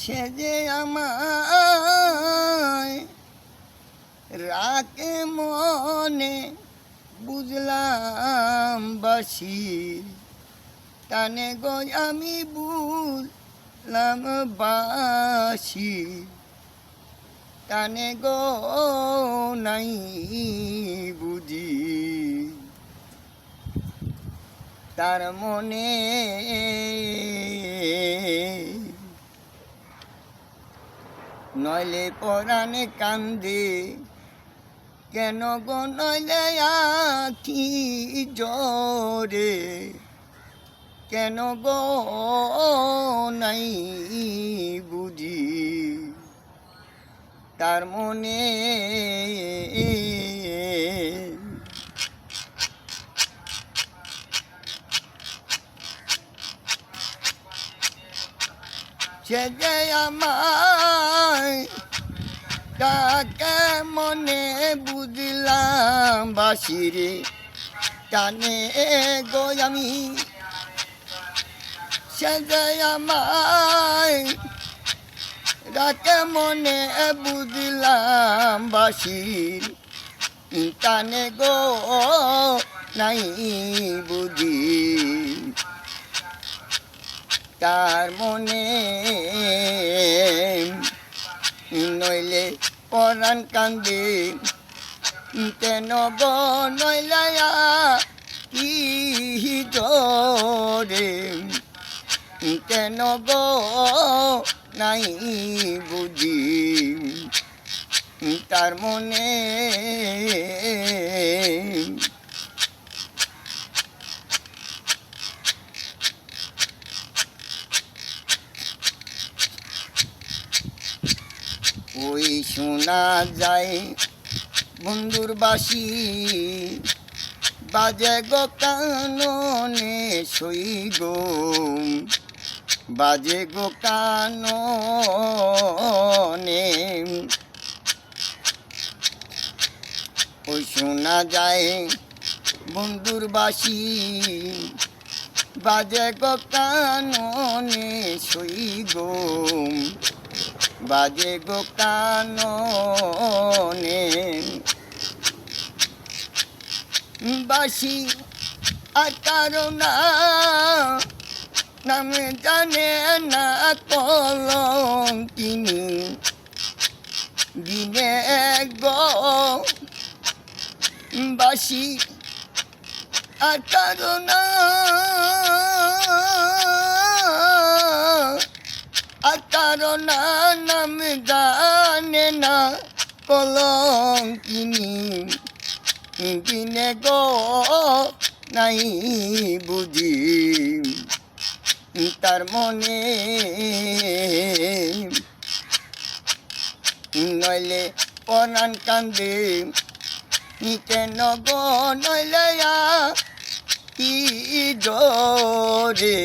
সে যে আমায় রাখে মনে বুঝলাম বাসি টানে গো আমি বুঝলাম বাসি টানে গো নাই বুঝি তার মনে নইলে পরাণে কান্দে কেন গো নইলে আখি জোরে কেন গো নাই বুঝি তার মনে সে যে আমায় তাকে মনে বুঝলাম বাসিরে টানে গো আমি সে যে আমায় তাকে মনে বুঝলাম বাসির টানে গো নাই বুঝি তার মনে নইলে পরাণ কান্দে কেন গো নইলে কি জোরে কেন গো নাই বুঝি তার মনে ওই শোনা যায় বন্ধুর বাসি বাজে গো কাননে সই গো বাজে গো কাননে ওই শোনা যায় বন্ধুর বাসি বাজে গো কাননে সই গো বাজে গো কাননে বাসি আর কারো না নামে জানে না কলঙ্কিনী দিনে গো বাসি আর কারো না আর কারো না নাম জানে না কলঙ্কিনী দিনে গো নাই বুঝি তার মনে নইলে পরাণ কান্দে কেন গো নইলে কি জোরে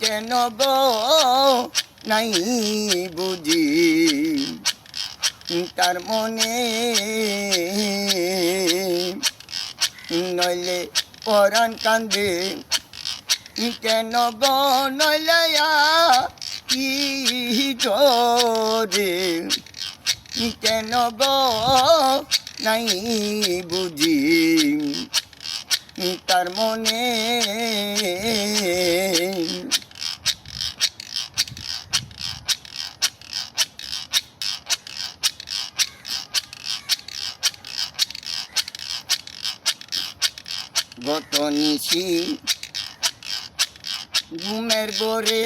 কেন গো নাই বুঝি তার মনে নইলে পরাণ কান্দে কেন গো নইলে কি জোরে কেন গো নাই বুঝি তার মনে গত নিশি ঘুমের গোরে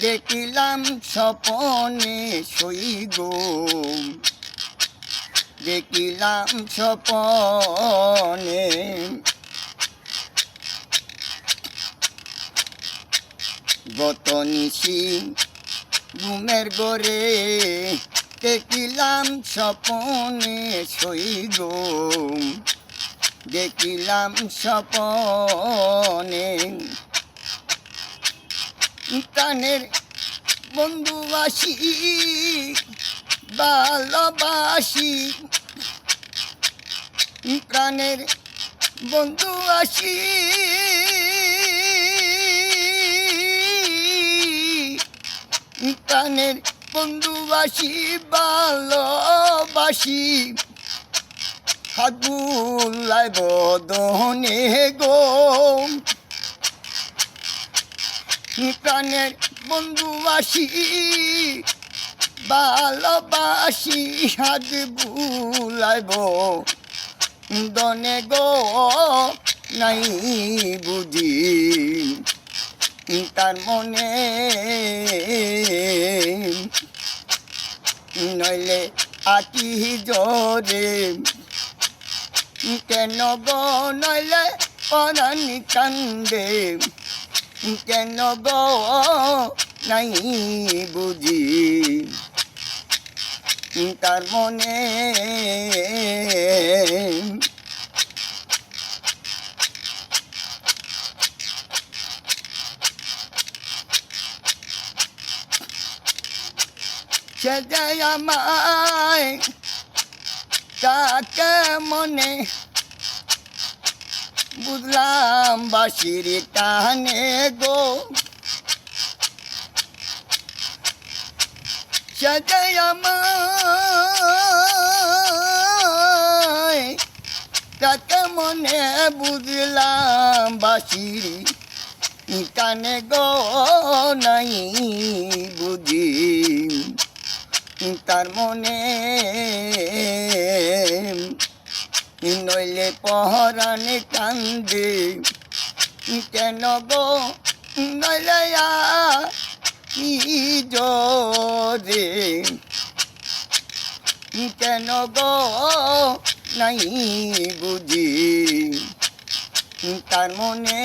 দেখিলাম স্বপনে সই গো দেখিলাম স্বপনে গত নিশি ঘুমের গোরে দেখিলাম স্বপনে সই গো দেখিলাম স্বপনে প্রাণের বন্ধুবাসী ভালোবাসি প্রাণের বন্ধুবাসী প্রাণের বন্ধুবাসী ভালোবাসি হাত বুলাই বদনে গো প্রাণের বন্ধুবাসী ভালোবাসি হাত বুলাইব দনে গো নাই বুঝি তার মনে নইলে আকি জোরে কেন গো নইলে পরানি কান্দে কেন গো নাই বুঝি তার মনে সে যে আমায় কাকে মনে বুঝলাম বাঁশির টানে গো সে যে আমায় কাকে মনে বুঝলাম বাঁশির টানে গো নাই বুঝি তার মনে নইলে পহরানে কান্দে কেন গো নইলে জোরে কেন গো নাই বুঝি তার মনে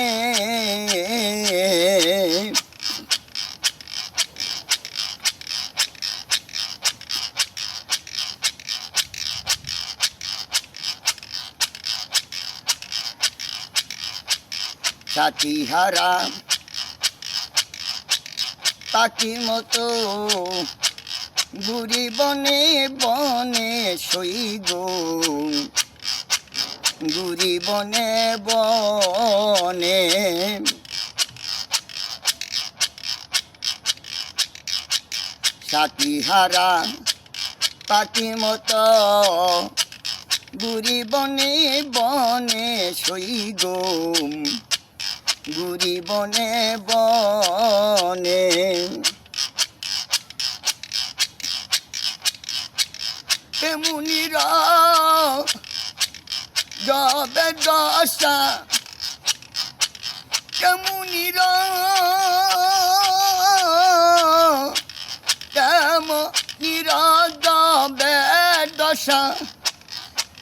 সাথী হারা পাখির মতো ঘুরি বনে বনে সইব ঘুরি বনে বনে সাথী হারা পাখির মতো ঘুরি বনে বনে সইব ঘুরি বনে বনে তেমনি যাবে দশা তেমনি তেমনি যাবে দশা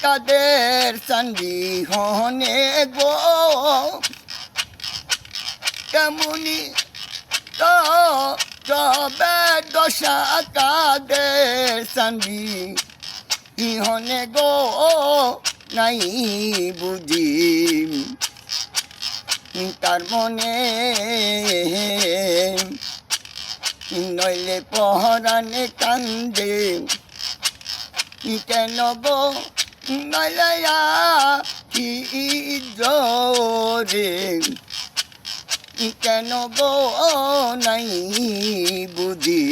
কাদের সন্ধি হনে গো কেমনি তো তবে দশা কাদের সন্ধি ইহনে গো নাই বুঝি তার মনে নইলে পহরানে কান্দে কেন গো নইলে জোরে কেন গো নাই বুঝি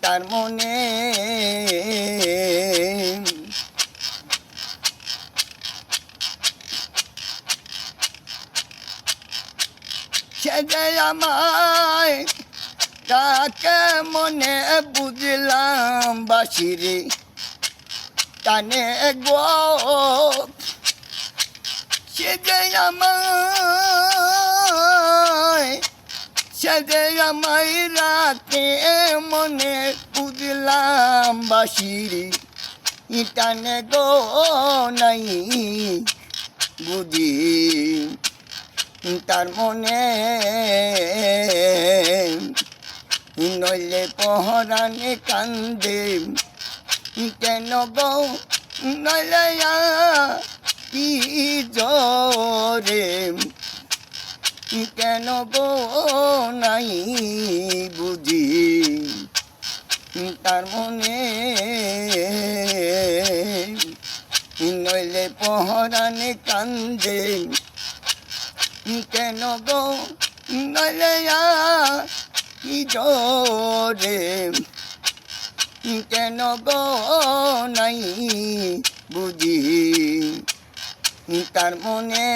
তার মনে সে যে আমায় কাকে মনে বুঝলাম বাঁশিরে টানে গো সে যে আমায় রাতে মনে বুঝলাম বাঁশিরে টানে গো নাই বুঝি তার মনে নইলে পহরানে কান্দে কেন গো নইলে জোরে কেন গো নাই বুঝি তার মনে নইলে পহরানে কান্দে কেন গো নইলে জরে কেন গো নাই বুঝি তার মনে